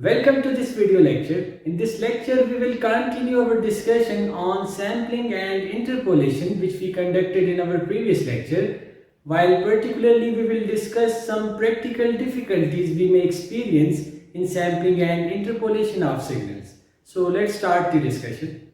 Welcome to this video lecture. In this lecture, we will continue our discussion on sampling and interpolation which we conducted in our previous lecture, while particularly we will discuss some practical difficulties we may experience in sampling and interpolation of signals. So let's start the discussion.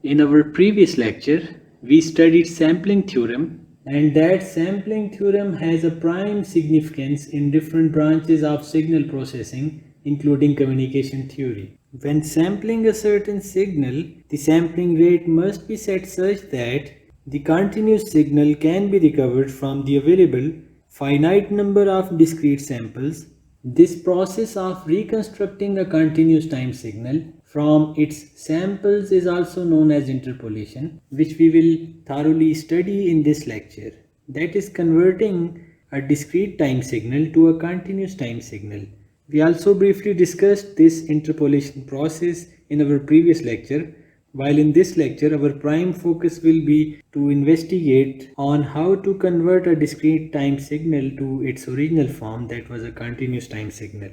In our previous lecture, we studied sampling theorem, and that sampling theorem has a prime significance in different branches of signal processing, including communication theory. When sampling a certain signal, the sampling rate must be set such that the continuous signal can be recovered from the available finite number of discrete samples. This process of reconstructing a continuous time signal from its samples is also known as interpolation, which we will thoroughly study in this lecture. That is converting a discrete time signal to a continuous time signal. We also briefly discussed this interpolation process in our previous lecture, while in this lecture our prime focus will be to investigate on how to convert a discrete time signal to its original form, that was a continuous time signal.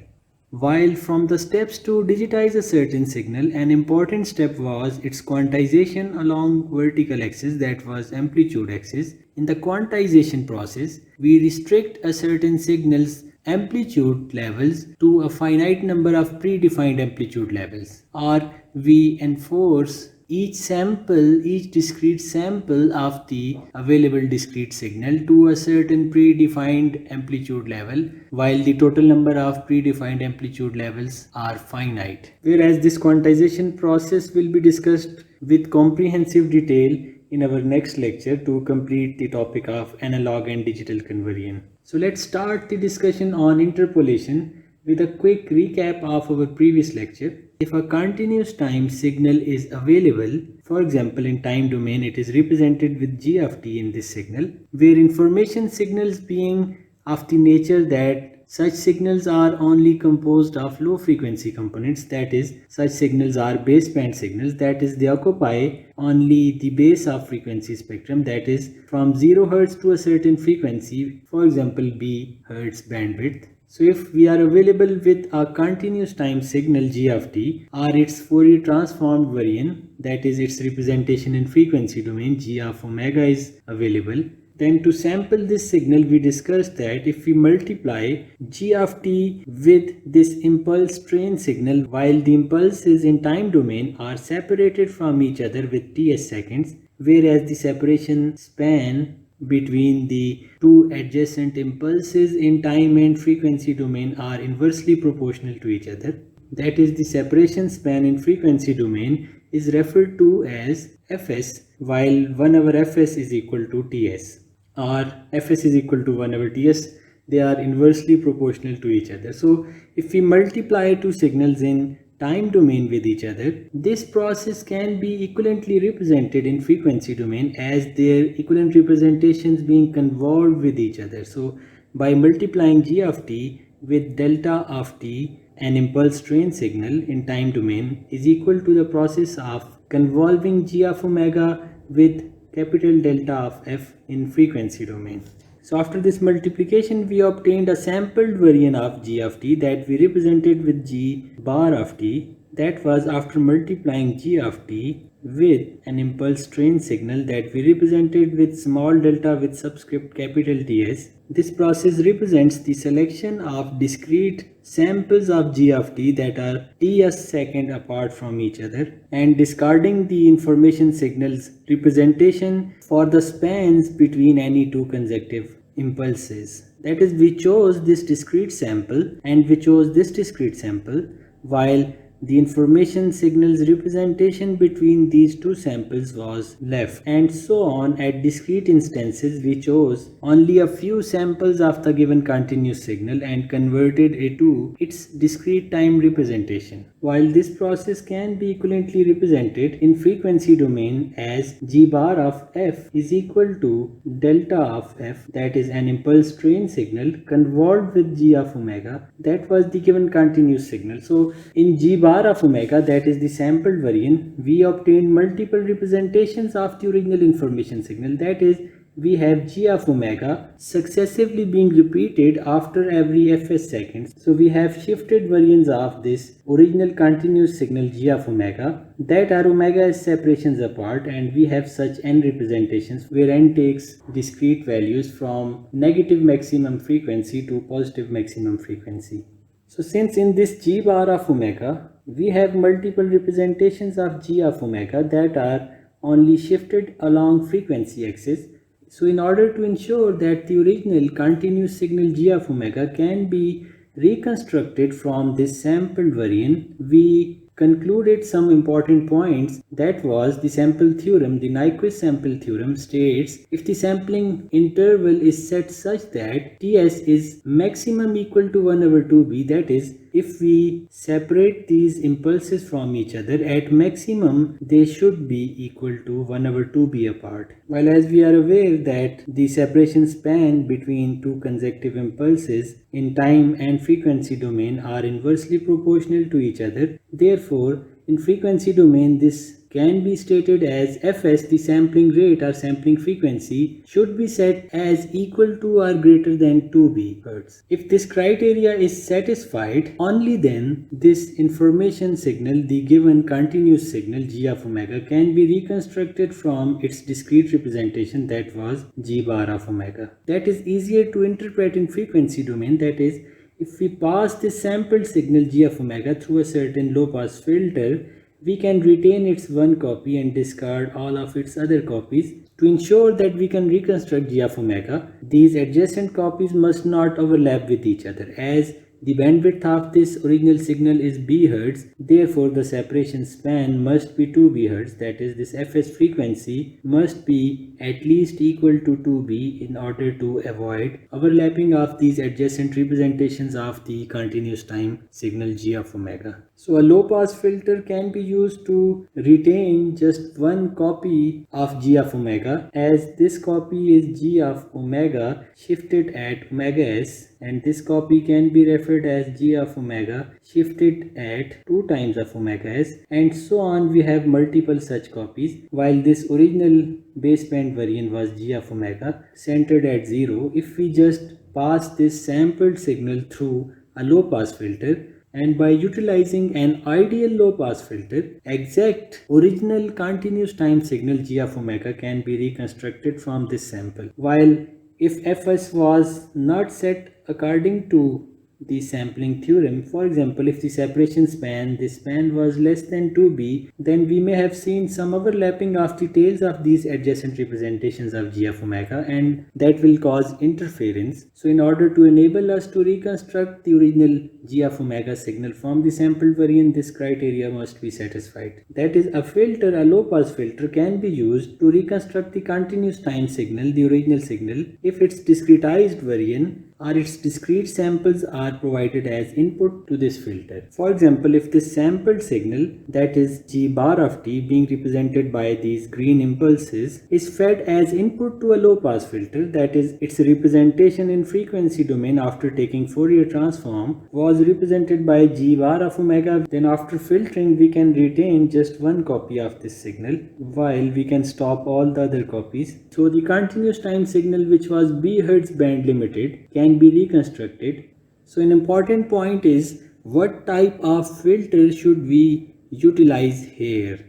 While from the steps to digitize a certain signal, an important step was its quantization along vertical axis, that was amplitude axis. In the quantization process, we restrict a certain signal's amplitude levels to a finite number of predefined amplitude levels, or we enforce each discrete sample of the available discrete signal to a certain predefined amplitude level, while the total number of predefined amplitude levels are finite. Whereas this quantization process will be discussed with comprehensive detail in our next lecture to complete the topic of analog and digital conversion. So let's start the discussion on interpolation with a quick recap of our previous lecture. If a continuous time signal is available, for example in time domain, it is represented with g of t in this signal, where information signals being of the nature that such signals are only composed of low frequency components, that is, such signals are baseband signals, that is, they occupy only the base of frequency spectrum, that is, from 0 Hz to a certain frequency, for example b Hz bandwidth. So if we are available with a continuous time signal g of t, or its Fourier transformed variant, that is its representation in frequency domain g of omega is available, then to sample this signal we discussed that if we multiply g of t with this impulse train signal while the impulses in time domain are separated from each other with ts seconds, whereas the separation span between the two adjacent impulses in time and frequency domain are inversely proportional to each other, that is, the separation span in frequency domain is referred to as fs, while 1 over fs is equal to ts, or fs is equal to 1 over ts. They are inversely proportional to each other. So if we multiply two signals in time domain with each other, this process can be equivalently represented in frequency domain as their equivalent representations being convolved with each other. So by multiplying g of t with delta of t, an impulse train signal in time domain is equal to the process of convolving g of omega with capital delta of f in frequency domain. So after this multiplication, we obtained a sampled variant of g of t that we represented with g bar of t. That was after multiplying g of t with an impulse train signal that we represented with small delta with subscript capital Ts. This process represents the selection of discrete samples of g of t that are ts second apart from each other, and discarding the information signals representation for the spans between any two consecutive impulses. That is, we chose this discrete sample and we chose this discrete sample, while the information signals representation between these two samples was left, and so on. At discrete instances, we chose only a few samples of the given continuous signal and converted it to its discrete time representation. While this process can be equivalently represented in frequency domain as g bar of f is equal to delta of f, that is an impulse train signal convolved with g of omega, that was the given continuous signal. So in g bar of omega, that is the sampled variant, we obtained multiple representations of the original information signal, that is we have g of omega successively being repeated after every fs seconds. So we have shifted variants of this original continuous signal g of omega that are omega s separations apart, and we have such n representations where n takes discrete values from negative maximum frequency to positive maximum frequency. So since in this g bar of omega we have multiple representations of g of omega that are only shifted along frequency axis, so in order to ensure that the original continuous signal g of omega can be reconstructed from this sampled variant, we concluded some important points. That was the sample theorem. The Nyquist sample theorem states if the sampling interval is set such that Ts is maximum equal to 1 over 2b, that is, if we separate these impulses from each other, at maximum they should be equal to 1 over 2b apart. While as we are aware that the separation span between two consecutive impulses in time and frequency domain are inversely proportional to each other, therefore in frequency domain this can be stated as fs, the sampling rate or sampling frequency, should be set as equal to or greater than 2b Hz. If this criteria is satisfied, only then this information signal, the given continuous signal g of omega, can be reconstructed from its discrete representation, that was g bar of omega. That is easier to interpret in frequency domain. That is, if we pass this sampled signal g of omega through a certain low pass filter, we can retain its one copy and discard all of its other copies. To ensure that we can reconstruct g of omega, these adjacent copies must not overlap with each other. As the bandwidth of this original signal is b Hz, therefore the separation span must be 2b Hz, that is, this fs frequency must be at least equal to 2b in order to avoid overlapping of these adjacent representations of the continuous time signal g of omega. So a low pass filter can be used to retain just one copy of g of omega, as this copy is g of omega shifted at omega s, and this copy can be referred as g of omega shifted at 2 times of omega s, and so on. We have multiple such copies. While this original baseband variant was g of omega centered at 0, if we just pass this sampled signal through a low pass filter, and by utilizing an ideal low pass filter, exact original continuous time signal g of omega can be reconstructed from this sample. While if fs was not set according to the sampling theorem, for example, if the separation span, this span was less than 2b, then we may have seen some overlapping of the tails of these adjacent representations of g of omega, and that will cause interference. So in order to enable us to reconstruct the original g of omega signal from the sampled variant, this criteria must be satisfied. That is, a filter, a low pass filter, can be used to reconstruct the continuous time signal, the original signal, if its discretized variant or its discrete samples are provided as input to this filter. For example, if this sampled signal, that is g bar of t being represented by these green impulses, is fed as input to a low pass filter, that is, its representation in frequency domain after taking Fourier transform was represented by g bar of omega, then after filtering we can retain just one copy of this signal while we can stop all the other copies. So the continuous time signal, which was b Hz band limited, can be reconstructed. So an important point is what type of filter should we utilize here.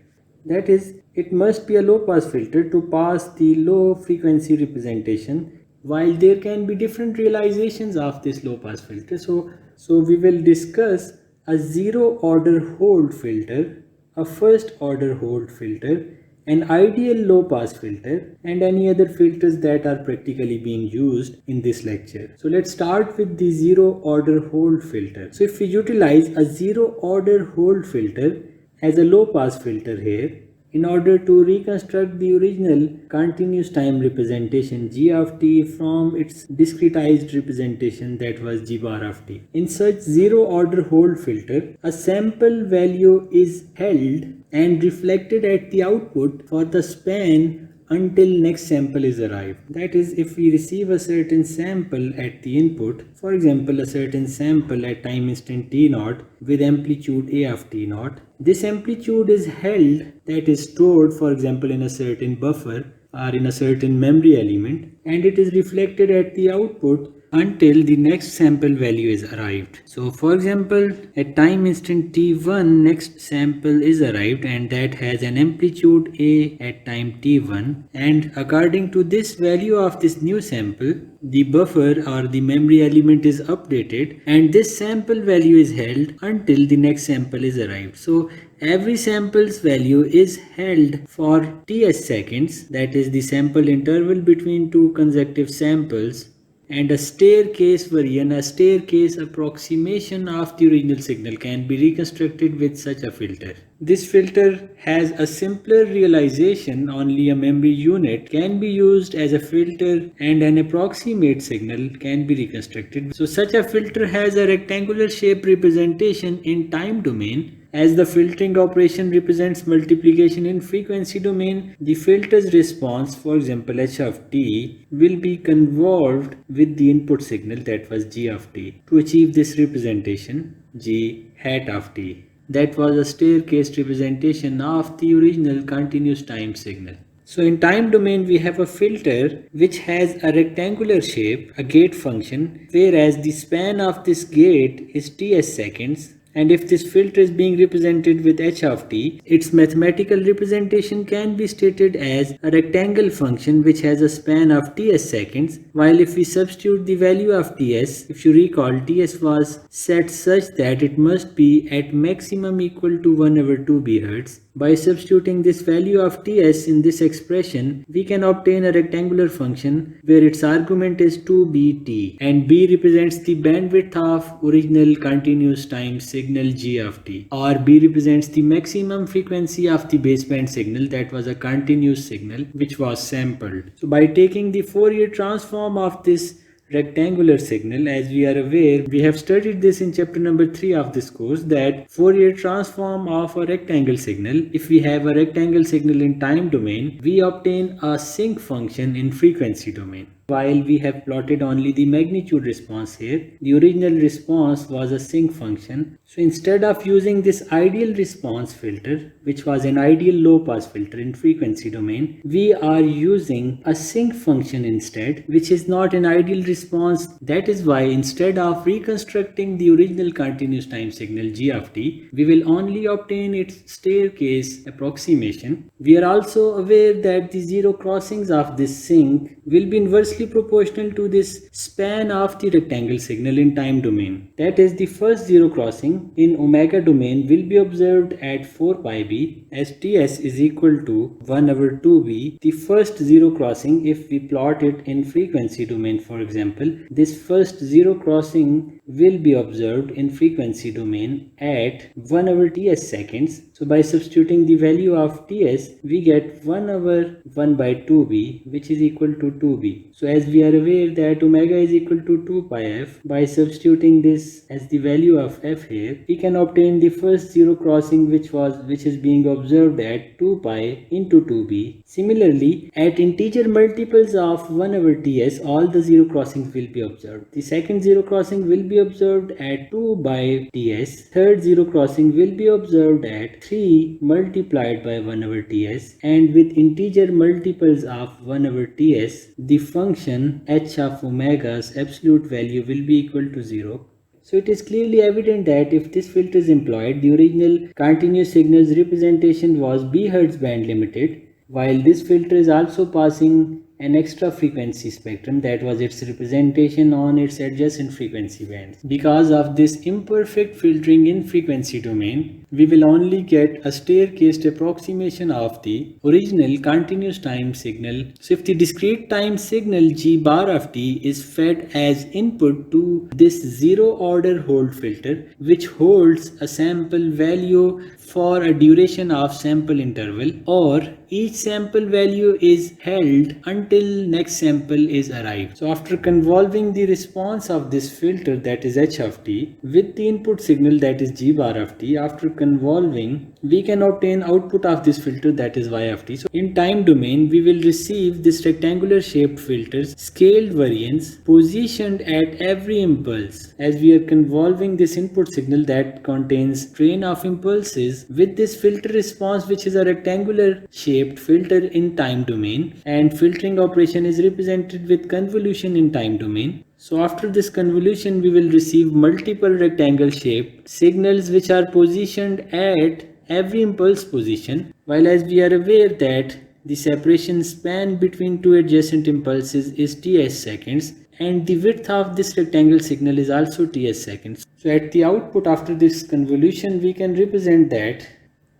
That is, it must be a low pass filter to pass the low frequency representation, while there can be different realizations of this low pass filter. So we will discuss a zero order hold filter, a first order hold filter, an ideal low pass filter, and any other filters that are practically being used in this lecture. So let's start with the zero order hold filter. So if we utilize a zero order hold filter as a low pass filter here, in order to reconstruct the original continuous time representation g of t from its discretized representation, that was g bar of t. In such zero order hold filter, a sample value is held and reflected at the output for the span until next sample is arrived. That is, if we receive a certain sample at the input, for example a certain sample at time instant t naught with amplitude a of t naught, this amplitude is held, that is stored, for example, in a certain buffer are in a certain memory element, and it is reflected at the output until the next sample value is arrived. So for example, at time instant t1 next sample is arrived, and that has an amplitude a at time t1, and according to this value of this new sample, the buffer or the memory element is updated, and this sample value is held until the next sample is arrived. So every sample's value is held for ts seconds, that is the sample interval between two consecutive samples, and a staircase variant, a staircase approximation of the original signal can be reconstructed with such a filter. This filter has a simpler realization. Only a memory unit can be used as a filter, and an approximate signal can be reconstructed. So such a filter has a rectangular shape representation in time domain. As the filtering operation represents multiplication in frequency domain, the filter's response, for example h of t, will be convolved with the input signal, that was g of t. To achieve this representation, g hat of t, that was a staircase representation of the original continuous time signal. So in time domain we have a filter which has a rectangular shape, a gate function, whereas the span of this gate is ts seconds. And if this filter is being represented with h of t, its mathematical representation can be stated as a rectangle function which has a span of ts seconds, while if we substitute the value of ts, if you recall, ts was set such that it must be at maximum equal to 1/2 Hz. By substituting this value of ts in this expression, we can obtain a rectangular function where its argument is 2bt, and b represents the bandwidth of original continuous time signal g of t, or b represents the maximum frequency of the baseband signal, that was a continuous signal which was sampled. So by taking the Fourier transform of this rectangular signal, as we are aware, we have studied this in chapter number 3 of this course, that Fourier transform of a rectangle signal, if we have a rectangle signal in time domain, we obtain a sinc function in frequency domain. While we have plotted only the magnitude response here, the original response was a sinc function. So instead of using this ideal response filter, which was an ideal low pass filter in frequency domain, we are using a sinc function instead, which is not an ideal response. That is why instead of reconstructing the original continuous time signal g of t, we will only obtain its staircase approximation. We are also aware that the zero crossings of this sinc will be inversely proportional to this span of the rectangle signal in time domain. That is, the first zero crossing in omega domain will be observed at 4 pi b, as ts is equal to 1/2b. The first zero crossing, if we plot it in frequency domain, for example, this first zero crossing will be observed in frequency domain at 1/ts seconds. So by substituting the value of ts, we get 1/1/2b, which is equal to 2b. So as we are aware that omega is equal to 2 pi f, by substituting this as the value of f here, we can obtain the first zero crossing which is being observed at 2 pi into 2b. Similarly, at integer multiples of 1/ts, all the zero crossings will be observed. The second zero crossing will be observed at 2 by ts. Third zero crossing will be observed at 3 multiplied by 1/ts, and with integer multiples of 1/ts, the function h of omega's absolute value will be equal to 0. So it is clearly evident that if this filter is employed, the original continuous signal's representation was b Hz band limited, while this filter is also passing an extra frequency spectrum, that was its representation on its adjacent frequency bands. Because of this imperfect filtering in frequency domain, we will only get a staircased approximation of the original continuous time signal. So if the discrete time signal g bar of t is fed as input to this zero order hold filter, which holds a sample value for a duration of sample interval, or each sample value is held until next sample is arrived. So after convolving the response of this filter, that is h of t, with the input signal, that is g bar of t, after convolving, we can obtain output of this filter, that is y of t. So in time domain, we will receive this rectangular shaped filters, scaled variance, positioned at every impulse, as we are convolving this input signal that contains train of impulses with this filter response, which is a rectangular shaped filter in time domain, and filtering operation is represented with convolution in time domain. So after this convolution, we will receive multiple rectangle shaped signals which are positioned at every impulse position, while as we are aware that the separation span between two adjacent impulses is ts seconds, and the width of this rectangle signal is also ts seconds. So at the output after this convolution, we can represent that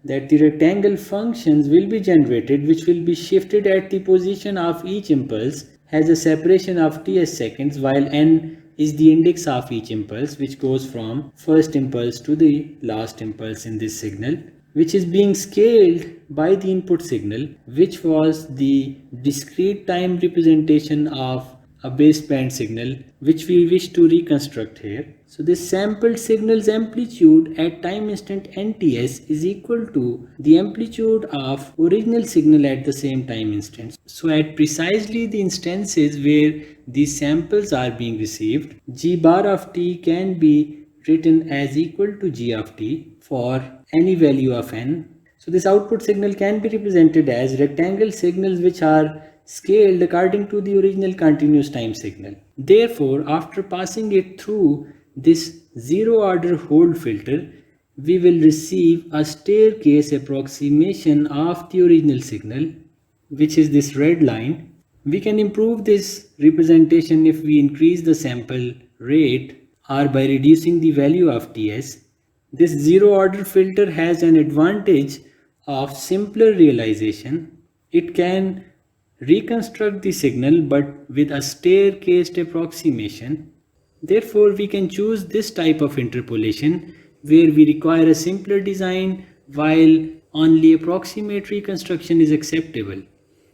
the rectangle functions will be generated, which will be shifted at the position of each impulse, has a separation of ts seconds, while n is the index of each impulse, which goes from first impulse to the last impulse in this signal, which is being scaled by the input signal, which was the discrete time representation of a baseband signal, which we wish to reconstruct here. So this sampled signal's amplitude at time instant nts is equal to the amplitude of original signal at the same time instant. So at precisely the instances where these samples are being received, g bar of t can be written as equal to g of t for any value of n. So this output signal can be represented as rectangle signals which are scaled according to the original continuous time signal. Therefore, after passing it through this zero order hold filter, we will receive a staircase approximation of the original signal, which is this red line. We can improve this representation if we increase the sample rate or by reducing the value of ts. This zero order filter has an advantage of simpler realization. It can reconstruct the signal but with a staircased approximation. Therefore, we can choose this type of interpolation where we require a simpler design while only approximate reconstruction is acceptable.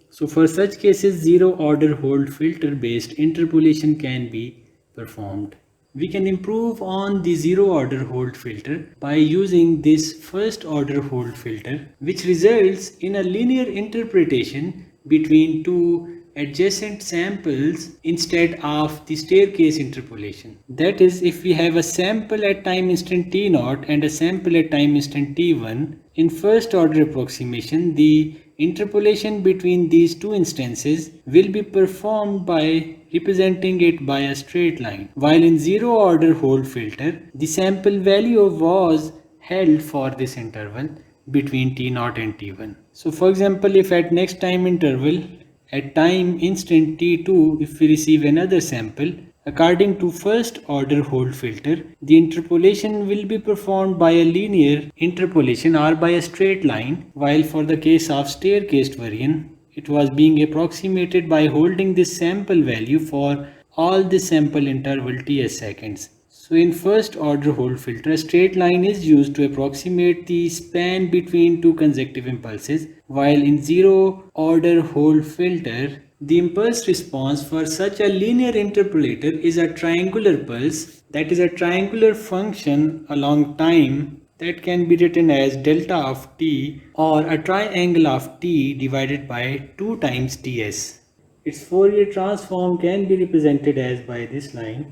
So for such cases, zero order hold filter based interpolation can be performed. We can improve on the zero order hold filter by using this first order hold filter, which results in a linear interpretation between two adjacent samples instead of the staircase interpolation. That is, if we have a sample at time instant t0 and a sample at time instant t1, in first order approximation, the interpolation between these two instances will be performed by representing it by a straight line, while in zero order hold filter, the sample value was held for this interval between t0 and t1. So for example, if at next time interval at time instant t2, if we receive another sample, according to first order hold filter, the interpolation will be performed by a linear interpolation or by a straight line, while for the case of staircased variant, it was being approximated by holding this sample value for all the sample interval ts seconds. So in first order hold filter, a straight line is used to approximate the span between two consecutive impulses, while in zero order hold filter, the impulse response for such a linear interpolator is a triangular pulse, that is a triangular function along time that can be written as delta of t or a triangle of t divided by 2 times ts. Its Fourier transform can be represented as by this line.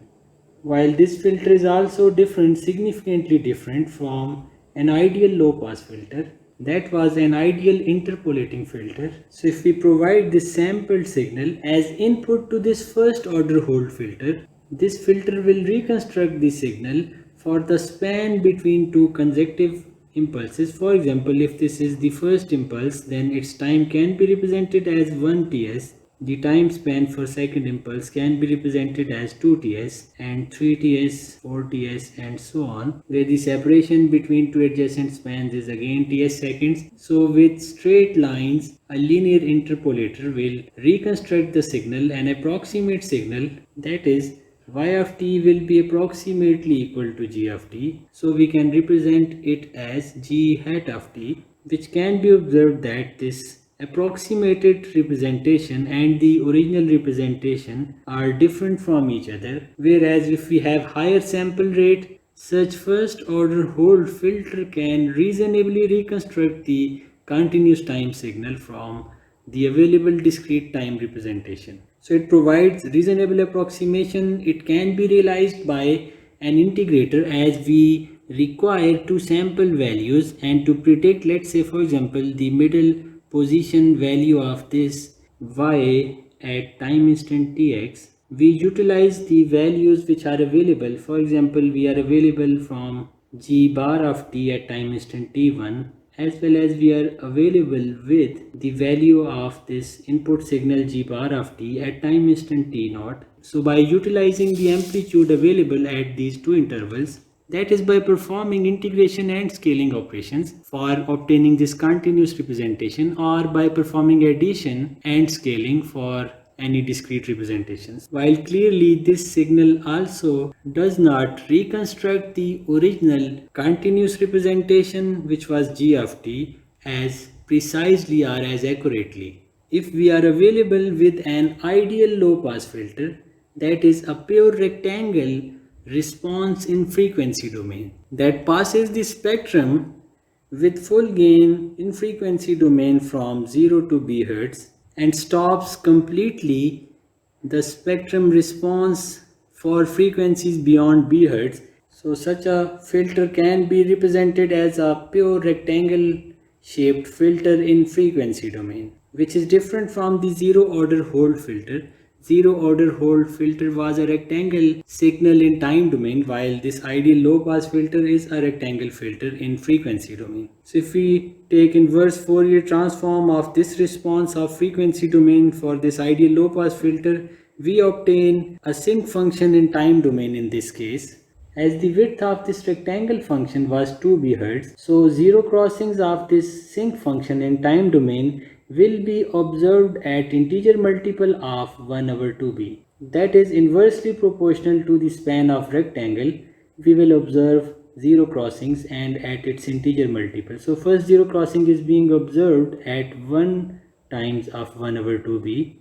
While this filter is also significantly different from an ideal low pass filter, that was an ideal interpolating filter. So if we provide this sampled signal as input to this first order hold filter, this filter will reconstruct the signal for the span between two consecutive impulses. For example, if this is the first impulse, then its time can be represented as 1 ts. The time span for second impulse can be represented as 2ts and 3ts, 4ts and so on, where the separation between two adjacent spans is again ts seconds. So with straight lines, a linear interpolator will reconstruct the signal, an approximate signal, that is y of t will be approximately equal to g of t. So we can represent it as g hat of t, which can be observed that this approximated representation and the original representation are different from each other, whereas if we have higher sample rate, Such first order Holt filter can reasonably reconstruct the continuous time signal from the available discrete time representation. So it provides reasonable approximation. It can be realized by an integrator as we require to sample values and to predict, let's say for example, the middle position value of this y at time instant tx. We utilize the values which are available. For example, we are available from g bar of t at time instant t1, as well as we are available with the value of this input signal g bar of t at time instant t0. So by utilizing the amplitude available at these two intervals, that is by performing integration and scaling operations for obtaining this continuous representation, or by performing addition and scaling for any discrete representations. While clearly this signal also does not reconstruct the original continuous representation, which was g of t, as precisely or as accurately. If we are available with an ideal low pass filter, that is a pure rectangle response in frequency domain that passes the spectrum with full gain in frequency domain from 0 to bHz and stops completely the spectrum response for frequencies beyond bHz. So such a filter can be represented as a pure rectangle shaped filter in frequency domain, which is different from the zero order Holt filter. Zero order Holt filter was a rectangle signal in time domain, while this ideal low pass filter is a rectangle filter in frequency domain. So if we take inverse Fourier transform of this response of frequency domain for this ideal low pass filter, we obtain a sinc function in time domain in this case. As the width of this rectangle function was 2 bHz, so zero crossings of this sinc function in time domain will be observed at integer multiple of 1/2b. That is inversely proportional to the span of rectangle. We will observe zero crossings and at its integer multiple. So first zero crossing is being observed at 1 times of 1/2b,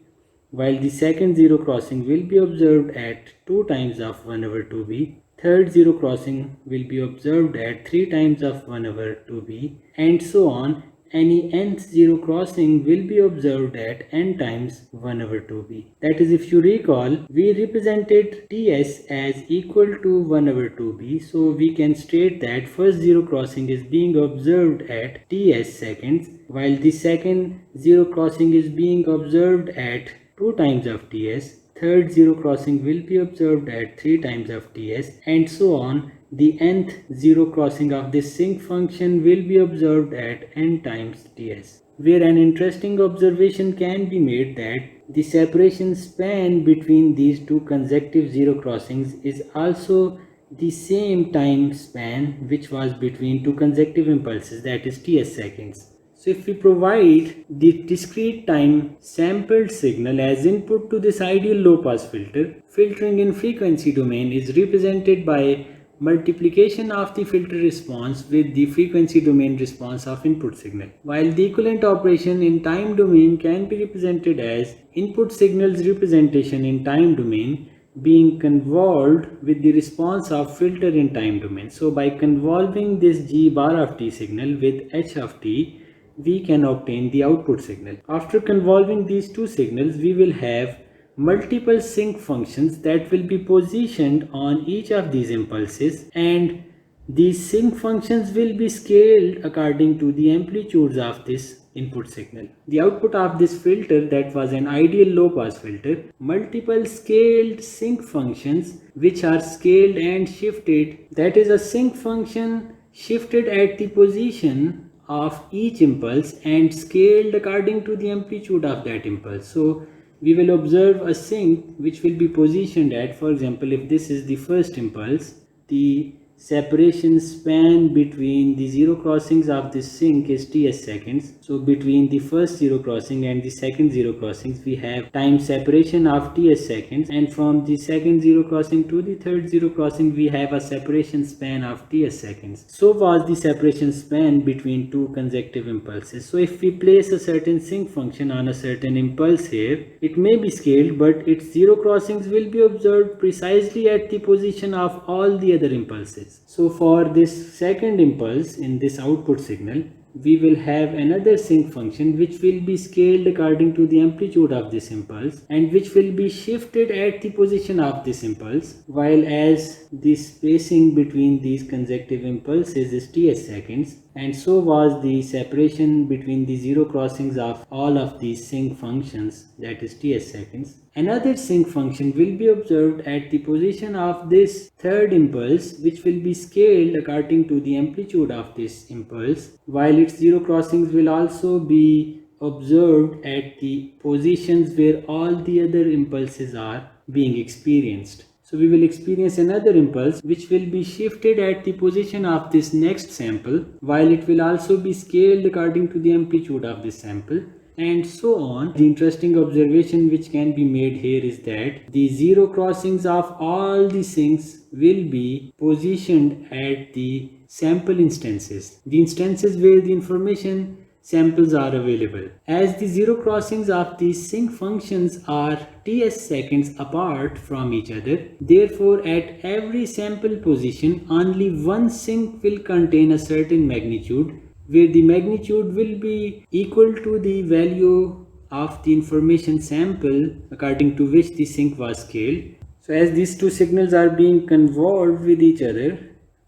while the second zero crossing will be observed at 2 times of 1/2b. Third zero crossing will be observed at 3 times of 1/2b, and so on. Any nth zero crossing will be observed at n times 1/2b. That is, if you recall, we represented ts as equal to 1/2b, so we can state that first zero crossing is being observed at ts seconds, while the second zero crossing is being observed at 2 times of ts. Third zero crossing will be observed at 3 times of ts, and so on. The nth zero crossing of this sinc function will be observed at n times ts, where an interesting observation can be made that the separation span between these two consecutive zero crossings is also the same time span which was between two consecutive impulses, that is ts seconds. So if we provide the discrete time sampled signal as input to this ideal low pass filter, filtering in frequency domain is represented by multiplication of the filter response with the frequency domain response of input signal, while the equivalent operation in time domain can be represented as input signal's representation in time domain being convolved with the response of filter in time domain. So by convolving this g bar of t signal with h of t, we can obtain the output signal. After convolving these two signals, we will have multiple sinc functions that will be positioned on each of these impulses, and these sinc functions will be scaled according to the amplitudes of this input signal. The output of this filter, that was an ideal low pass filter, multiple scaled sinc functions which are scaled and shifted, that is a sinc function shifted at the position of each impulse and scaled according to the amplitude of that impulse. So we will observe a sinc which will be positioned at, for example, if this is the first impulse, the separation span between the zero crossings of this sinc is ts seconds. So between the first zero crossing and the second zero crossings, we have time separation of ts seconds, and from the second zero crossing to the third zero crossing, we have a separation span of ts seconds. So was the separation span between two consecutive impulses. So if we place a certain sinc function on a certain impulse here, it may be scaled, but its zero crossings will be observed precisely at the position of all the other impulses. impulses. So for this second impulse in this output signal, we will have another sinc function which will be scaled according to the amplitude of this impulse and which will be shifted at the position of this impulse, while as the spacing between these consecutive impulses is ts seconds, and so was the separation between the zero crossings of all of these sinc functions, that is ts seconds. Another sinc function will be observed at the position of this third impulse, which will be scaled according to the amplitude of this impulse, while its zero crossings will also be observed at the positions where all the other impulses are being experienced. So we will experience another impulse which will be shifted at the position of this next sample, while it will also be scaled according to the amplitude of this sample, and so on. The interesting observation which can be made here is that the zero crossings of all the sinks will be positioned at the sample instances, the instances where the information samples are available. As the zero crossings of these sinc functions are ts seconds apart from each other, therefore at every sample position only one sinc will contain a certain magnitude, where the magnitude will be equal to the value of the information sample according to which the sinc was scaled. So as these two signals are being convolved with each other,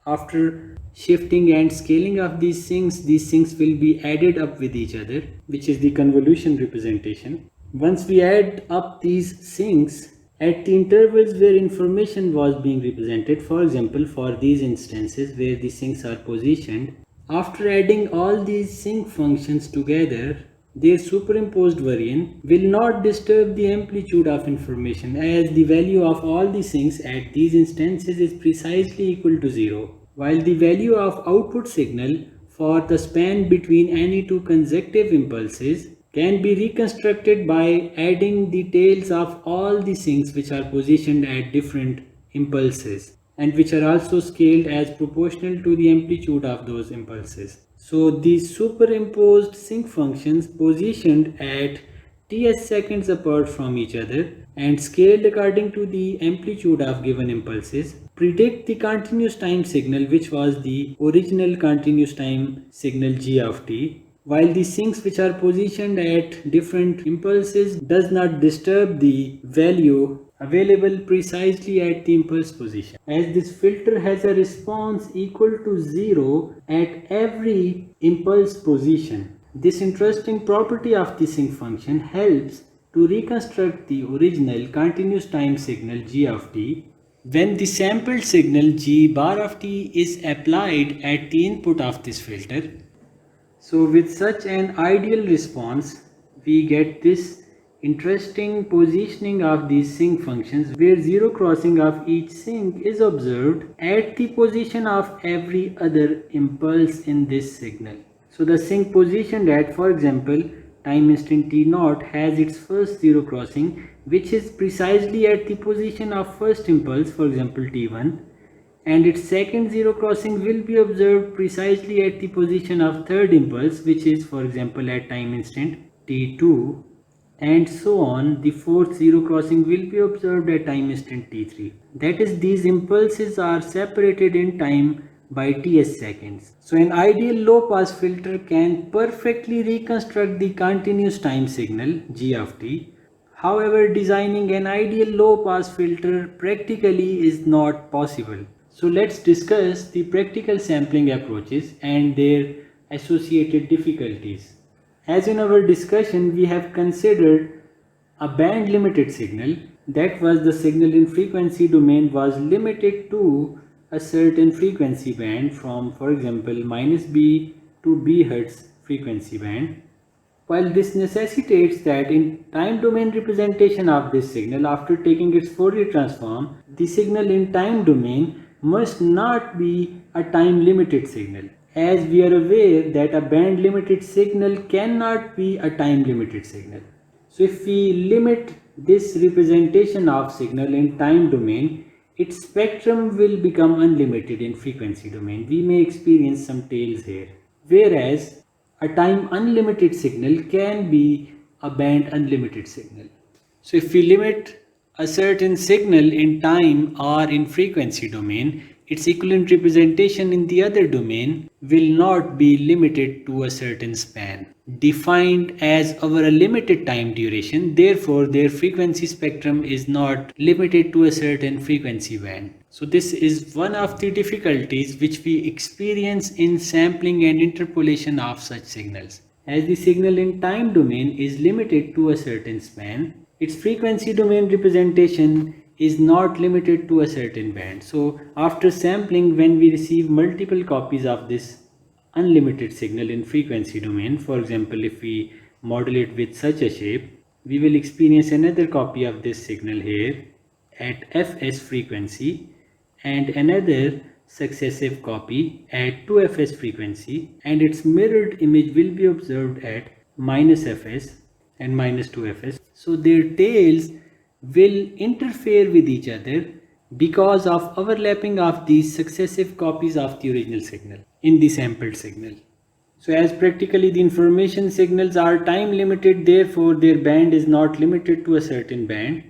after shifting and scaling of these sinks will be added up with each other, which is the convolution representation. Once we add up these sinks at the intervals where information was being represented, for example for these instances where the sinks are positioned, after adding all these sinc functions together, their superimposed variance will not disturb the amplitude of information, as the value of all the sinks at these instances is precisely equal to 0, while the value of output signal for the span between any two consecutive impulses can be reconstructed by adding the tails of all the sinks which are positioned at different impulses and which are also scaled as proportional to the amplitude of those impulses. So these superimposed sinc functions positioned at ts seconds apart from each other and scaled according to the amplitude of given impulses predict the continuous time signal, which was the original continuous time signal g of t, while the sinks which are positioned at different impulses does not disturb the value available precisely at the impulse position, as this filter has a response equal to 0 at every impulse position. This interesting property of the sinc function helps to reconstruct the original continuous time signal g of t when the sampled signal g bar of t is applied at the input of this filter. So with such an ideal response, we get this interesting positioning of these sinc functions where zero crossing of each sinc is observed at the position of every other impulse in this signal. So the sinc positioned at, for example, time instant t0 has its first zero crossing, which is precisely at the position of first impulse, for example t1, and its second zero crossing will be observed precisely at the position of third impulse, which is for example at time instant t2, and so on. The fourth zero crossing will be observed at time instant t3. That is, these impulses are separated in time by ts seconds. So an ideal low pass filter can perfectly reconstruct the continuous time signal g of t. However, designing an ideal low pass filter practically is not possible. So let's discuss the practical sampling approaches and their associated difficulties. As in our discussion, we have considered a band limited signal, that was the signal in frequency domain was limited to a certain frequency band from, for example, -b to b Hz frequency band. While this necessitates that in time domain representation of this signal, after taking its Fourier transform, the signal in time domain must not be a time limited signal, as we are aware that a band limited signal cannot be a time limited signal. So if we limit this representation of signal in time domain, its spectrum will become unlimited in frequency domain. We may experience some tails here. Whereas a time unlimited signal can be a band unlimited signal. So if we limit a certain signal in time or in frequency domain, its equivalent representation in the other domain will not be limited to a certain span defined as over a limited time duration. Therefore, their frequency spectrum is not limited to a certain frequency band. So this is one of the difficulties which we experience in sampling and interpolation of such signals. As the signal in time domain is limited to a certain span, its frequency domain representation is not limited to a certain band. So after sampling, when we receive multiple copies of this unlimited signal in frequency domain, for example, if we model it with such a shape, we will experience another copy of this signal here at fs frequency and another successive copy at 2fs frequency, and its mirrored image will be observed at -fs and -2fs. So their tails will interfere with each other because of overlapping of these successive copies of the original signal in the sampled signal. So as practically the information signals are time limited, therefore their band is not limited to a certain band.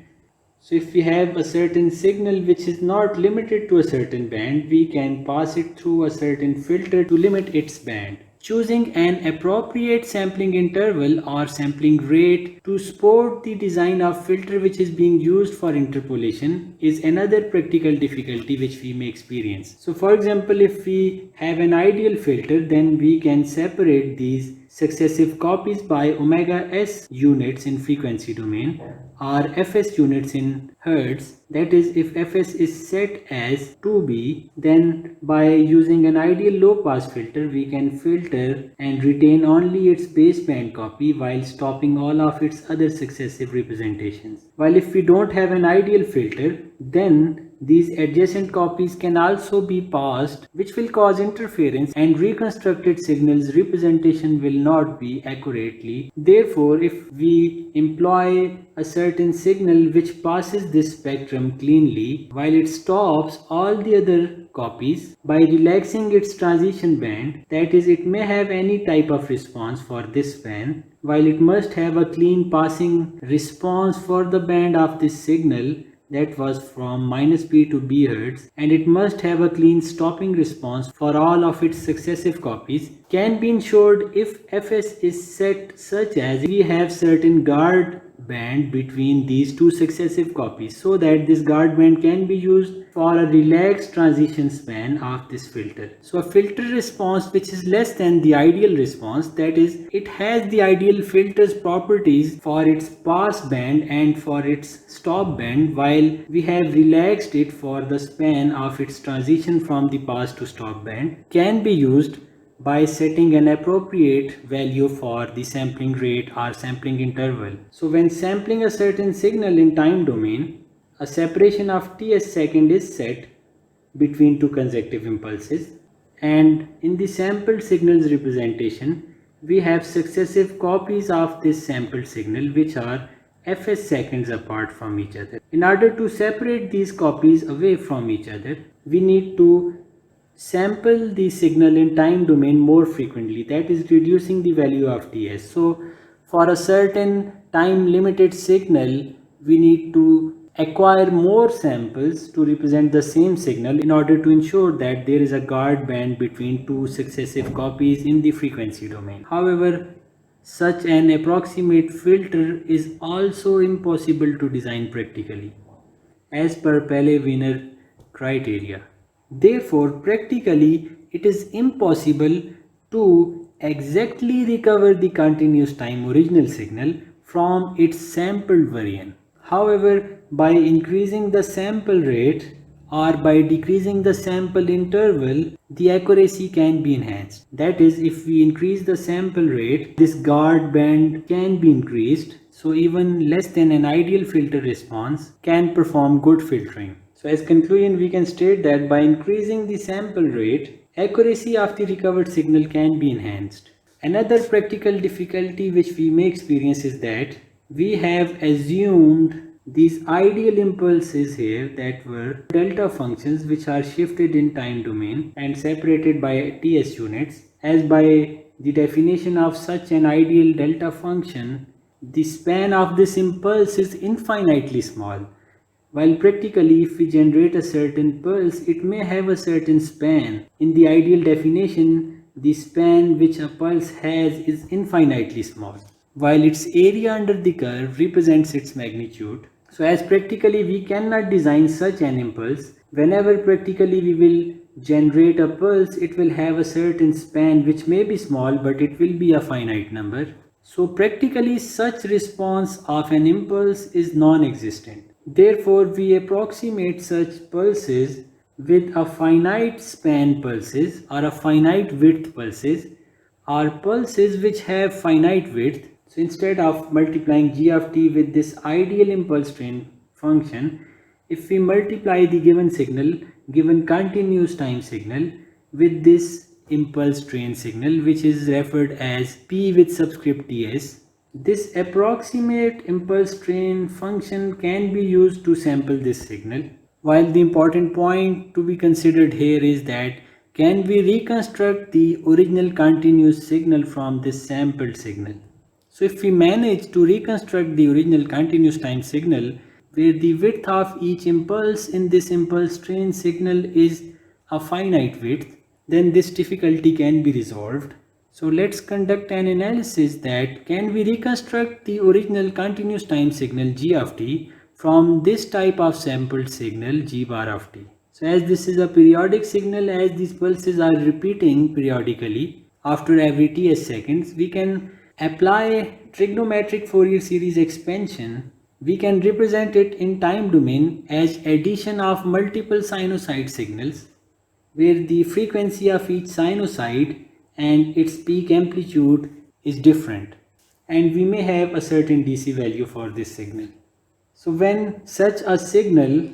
So if we have a certain signal which is not limited to a certain band, we can pass it through a certain filter to limit its band. Choosing an appropriate sampling interval or sampling rate to support the design of filter which is being used for interpolation is another practical difficulty which we may experience. So for example, if we have an ideal filter, then we can separate these successive copies by omega s units in frequency domain or fs units in hertz. That is, if fs is set as 2b, then by using an ideal low pass filter we can filter and retain only its baseband copy while stopping all of its other successive representations. While if we don't have an ideal filter, then these adjacent copies can also be passed, which will cause interference, and reconstructed signals representation will not be accurately. Therefore, if we employ a certain signal which passes this spectrum cleanly while it stops all the other copies by relaxing its transition band, that is, it may have any type of response for this band, while it must have a clean passing response for the band of this signal that was from -b to b hertz, and it must have a clean stopping response for all of its successive copies, can be ensured if fs is set such as we have certain guard band between these two successive copies, so that this guard band can be used for a relaxed transition span of this filter. So a filter response which is less than the ideal response, that is, it has the ideal filter's properties for its pass band and for its stop band, while we have relaxed it for the span of its transition from the pass to stop band, can be used by setting an appropriate value for the sampling rate or sampling interval. So when sampling a certain signal in time domain, a separation of Ts second is set between two consecutive impulses, and in the sampled signal's representation, we have successive copies of this sampled signal which are fs seconds apart from each other. In order to separate these copies away from each other, we need to sample the signal in time domain more frequently, that is reducing the value of Ts. So for a certain time limited signal, we need to acquire more samples to represent the same signal in order to ensure that there is a guard band between two successive copies in the frequency domain. However, such an approximate filter is also impossible to design practically as per Paley-Wiener criteria. Therefore, practically it is impossible to exactly recover the continuous time original signal from its sampled variant. However, by increasing the sample rate or by decreasing the sample interval, the accuracy can be enhanced. That is, if we increase the sample rate, this guard band can be increased, so even less than an ideal filter response can perform good filtering. So as conclusion, we can state that by increasing the sample rate, accuracy of the recovered signal can be enhanced. Another practical difficulty which we may experience is that we have assumed these ideal impulses here that were delta functions which are shifted in time domain and separated by Ts units, as by the definition of such an ideal delta function, the span of this impulse is infinitely small. While practically, if we generate a certain pulse, it may have a certain span. In the ideal definition, the span which a pulse has is infinitely small, while its area under the curve represents its magnitude. So as practically we cannot design such an impulse, whenever practically we will generate a pulse, it will have a certain span which may be small but it will be a finite number. So practically such response of an impulse is non-existent. Therefore we approximate such pulses with a finite span pulses or a finite width pulses or pulses which have finite width. So instead of multiplying g of t with this ideal impulse train function, if we multiply the given signal, given continuous time signal with this impulse train signal, which is referred as p with subscript ts, this approximate impulse train function can be used to sample this signal. While the important point to be considered here is that can we reconstruct the original continuous signal from this sampled signal? So if we manage to reconstruct the original continuous time signal where the width of each impulse in this impulse train signal is a finite width, then this difficulty can be resolved. So let's conduct an analysis that can we reconstruct the original continuous time signal g of t from this type of sampled signal g bar of t. So as this is a periodic signal, as these pulses are repeating periodically after every ts seconds, we can apply trigonometric Fourier series expansion. We can represent it in time domain as addition of multiple sinusoid signals where the frequency of each sinusoid and its peak amplitude is different, and we may have a certain DC value for this signal. So when such a signal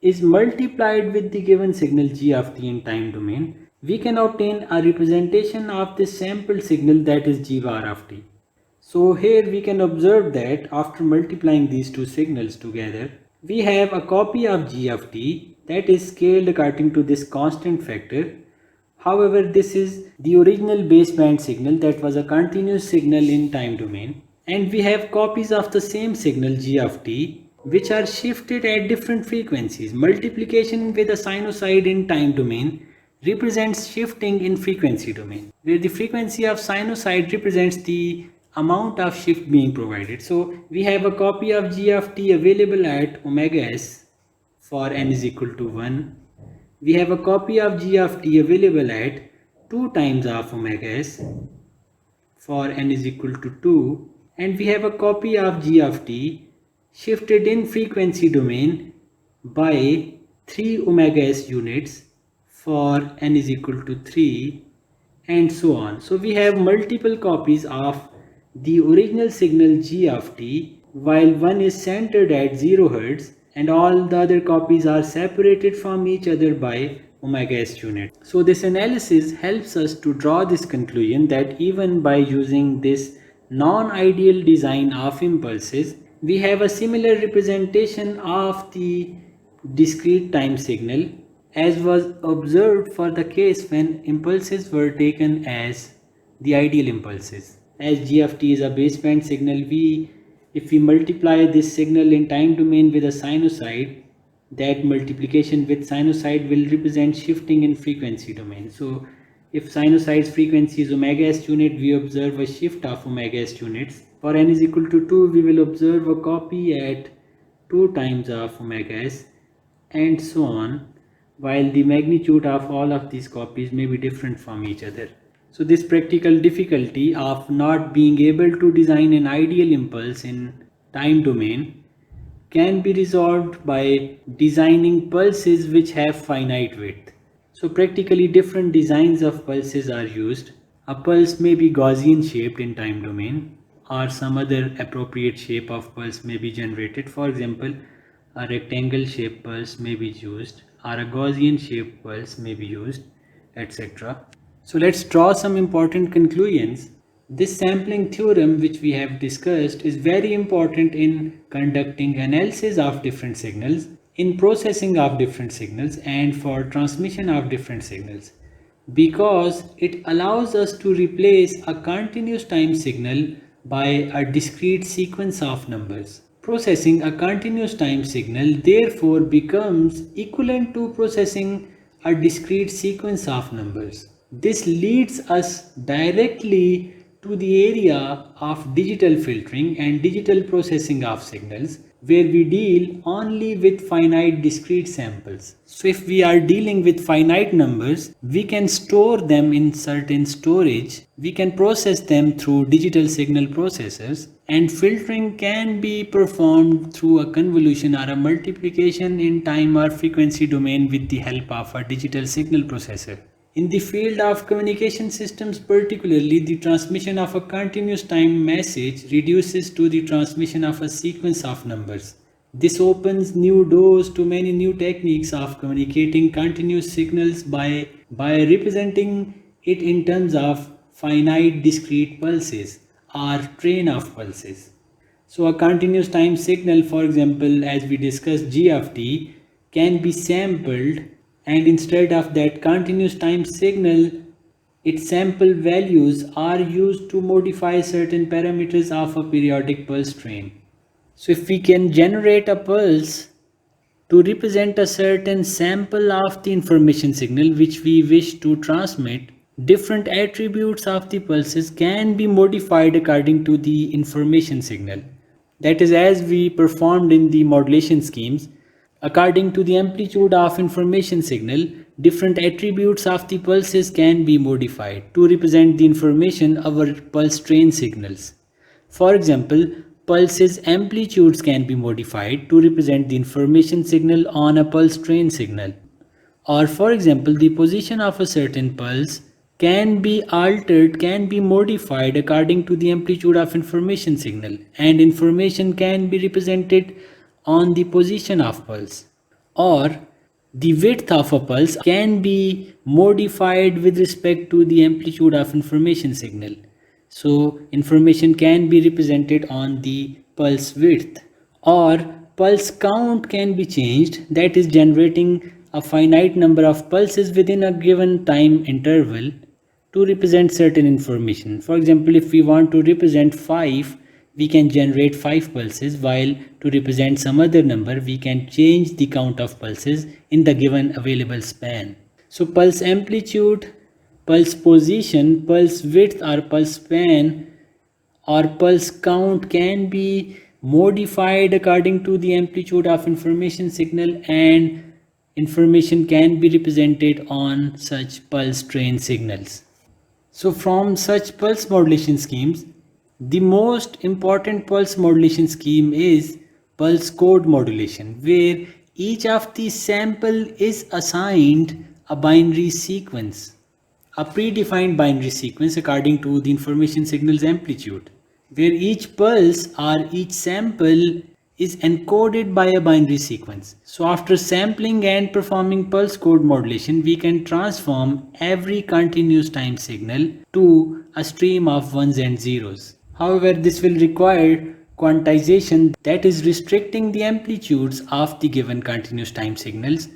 is multiplied with the given signal g of t in time domain, we can obtain a representation of this sampled signal, that is g bar of t. So here we can observe that after multiplying these two signals together, we have a copy of g of t that is scaled according to this constant factor. However, this is the original baseband signal that was a continuous signal in time domain, and we have copies of the same signal g of t which are shifted at different frequencies. Multiplication with a sinusoid in time domain represents shifting in frequency domain, where the frequency of sinusoid represents the amount of shift being provided. So we have a copy of g of t available at omega s for n is equal to 1. We have a copy of g of t available at 2 times of omega s for n is equal to 2, and we have a copy of g of t shifted in frequency domain by 3 omega s units for n is equal to 3, and so on. So we have multiple copies of the original signal g of t, while one is centered at 0 Hz and all the other copies are separated from each other by omega s unit. So this analysis helps us to draw this conclusion that even by using this non-ideal design of impulses, we have a similar representation of the discrete time signal as was observed for the case when impulses were taken as the ideal impulses. As g of t is a baseband signal, if we multiply this signal in time domain with a sinusoid, that multiplication with sinusoid will represent shifting in frequency domain. So if sinusoid's frequency is omega s unit, we observe a shift of omega s units. For n is equal to 2, we will observe a copy at 2 times of omega s, and so on, while the magnitude of all of these copies may be different from each other. So this practical difficulty of not being able to design an ideal impulse in time domain can be resolved by designing pulses which have finite width. So practically different designs of pulses are used. A pulse may be Gaussian shaped in time domain, or some other appropriate shape of pulse may be generated. For example, a rectangle shaped pulse may be used, or a Gaussian shaped pulse may be used, etc. So let's draw some important conclusions. This sampling theorem which we have discussed is very important in conducting analysis of different signals, in processing of different signals, and for transmission of different signals, because it allows us to replace a continuous time signal by a discrete sequence of numbers. Processing a continuous time signal therefore becomes equivalent to processing a discrete sequence of numbers. This leads us directly to the area of digital filtering and digital processing of signals, where we deal only with finite discrete samples. So if we are dealing with finite numbers, we can store them in certain storage, we can process them through digital signal processors, and filtering can be performed through a convolution or a multiplication in time or frequency domain with the help of a digital signal processor. In the field of communication systems particularly, the transmission of a continuous time message reduces to the transmission of a sequence of numbers. This opens new doors to many new techniques of communicating continuous signals by representing it in terms of finite discrete pulses or train of pulses. So a continuous time signal, for example, as we discussed g of t, can be sampled, and instead of that continuous time signal, its sample values are used to modify certain parameters of a periodic pulse train. So if we can generate a pulse to represent a certain sample of the information signal which we wish to transmit, different attributes of the pulses can be modified according to the information signal. That is, as we performed in the modulation schemes, according to the amplitude of information signal, different attributes of the pulses can be modified to represent the information our pulse train signals. For example, pulses amplitudes can be modified to represent the information signal on a pulse train signal. Or for example, the position of a certain pulse can be altered, can be modified according to the amplitude of information signal, and information can be represented on the position of pulse. Or the width of a pulse can be modified with respect to the amplitude of information signal. So information can be represented on the pulse width. Or pulse count can be changed, that is generating a finite number of pulses within a given time interval to represent certain information. For example, if we want to represent 5, we can generate 5 pulses, while to represent some other number, we can change the count of pulses in the given available span. So pulse amplitude, pulse position, pulse width or pulse span, or pulse count can be modified according to the amplitude of information signal, and information can be represented on such pulse train signals. So from such pulse modulation schemes, the most important pulse modulation scheme is pulse code modulation, where each of the sample is assigned a binary sequence, a predefined binary sequence according to the information signal's amplitude, where each pulse or each sample is encoded by a binary sequence. So after sampling and performing pulse code modulation, we can transform every continuous time signal to a stream of ones and zeros. However, this will require quantization, that is restricting the amplitudes of the given continuous time signals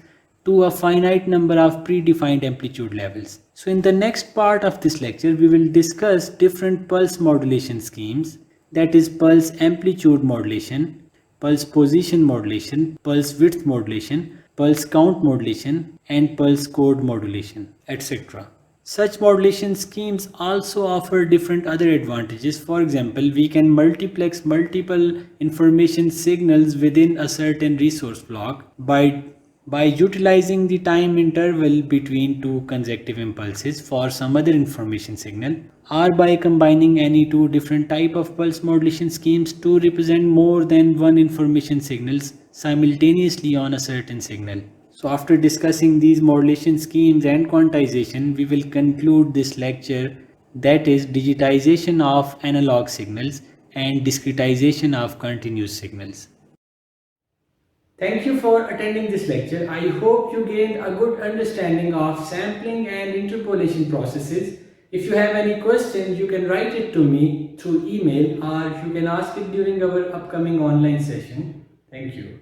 to a finite number of predefined amplitude levels. So in the next part of this lecture, we will discuss different pulse modulation schemes, that is pulse amplitude modulation, pulse position modulation, pulse width modulation, pulse count modulation, and pulse code modulation, etc. Such modulation schemes also offer different other advantages. For example, we can multiplex multiple information signals within a certain resource block by utilizing the time interval between two consecutive impulses for some other information signal, or by combining any two different type of pulse modulation schemes to represent more than one information signals simultaneously on a certain signal. So after discussing these modulation schemes and quantization, we will conclude this lecture, that is digitization of analog signals and discretization of continuous signals. Thank you for attending this lecture. I hope you gained a good understanding of sampling and interpolation processes. If you have any questions, you can write it to me through email, or you can ask it during our upcoming online session. Thank you.